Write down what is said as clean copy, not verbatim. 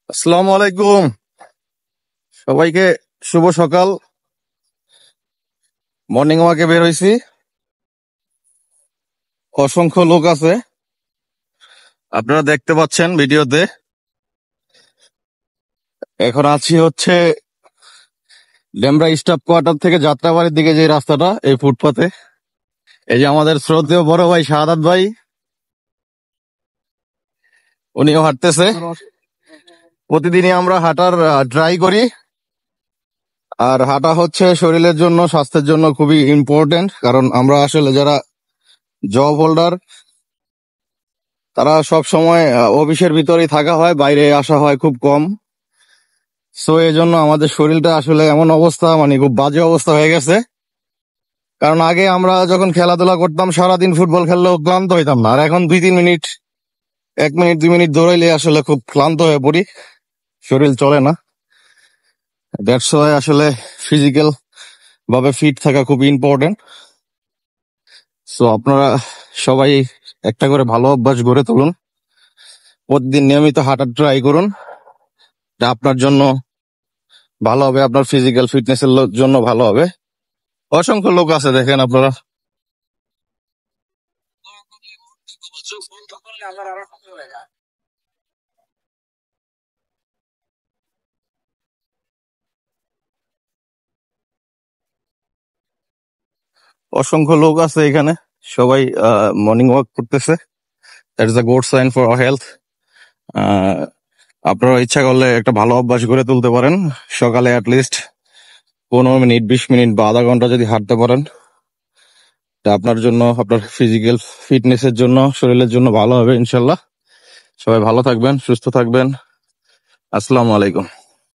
আসসালামু আলাইকুম সবাইকে। শুভ সকাল। মর্নিং ওয়াকে বের হইছি। অসংখ্য লোক আছে, আপনারা দেখতে পাচ্ছেন ভিডিওতে। এখন আছি হচ্ছে ডেমরা স্টাফ কোয়ার্টার থেকে যাত্রাবাড়ির দিকে যে রাস্তাটা, এই ফুটপাতে। এই যে আমাদের শ্রদ্ধেয় বড় ভাই শাহাদাত ভাই, উনিও হাঁটতেছে। প্রতিদিনই আমরা হাঁটার ট্রাই করি, আর হাঁটা হচ্ছে শরীরের জন্য, স্বাস্থ্যের জন্য খুবই ইম্পর্টেন্ট। কারণ আমরা আসলে যারা জব হোল্ডার, তারা সব সময় অফিসের ভিতরেই থাকা হয়, বাইরে আসা হয় খুব কম। সো এই জন্য আমাদের শরীরটা আসলে এমন অবস্থা, মানে খুব বাজে অবস্থা হয়ে গেছে। কারণ আগে আমরা যখন খেলাধুলা করতাম, সারাদিন ফুটবল খেললেও ক্লান্ত হইতাম না, আর এখন 2-3 মিনিট, 1 মিনিট 2 মিনিট দৌড়াইলে আসলে খুব ক্লান্ত হয়ে পড়ি, শরীর চলে না। দ্যাটস ওয়াই আসলে ফিজিক্যাল ভাবে ফিট থাকা খুব ইম্পর্টেন্ট। সো আপনারা সবাই একটা করে ভালো অভ্যাস গড়ে তুলুন, প্রতিদিন নিয়মিত হাঁটার ট্রাই করুন। এটা আপনার জন্য ভালো হবে, আপনার ফিজিক্যাল ফিটনেসের জন্য ভালো হবে। অসংখ্য লোক আছে, দেখেন আপনারা। অসংখ্য লোক আছে এখানে, সবাই মর্নিং ওয়াক করতেছে। That's a good sign for our health. আপনারা ইচ্ছা করলে একটা ভালো অভ্যাস গড়ে তুলতে পারেন। সকালে অ্যাটলিস্ট 15 মিনিট, 20 মিনিট বা আধা ঘন্টা যদি হাঁটতে পারেন, তা আপনার জন্য, আপনার ফিজিক্যাল ফিটনেসের জন্য, শরীরের জন্য ভালো হবে ইনশাল্লাহ। সবাই ভালো থাকবেন, সুস্থ থাকবেন। আসসালামু আলাইকুম।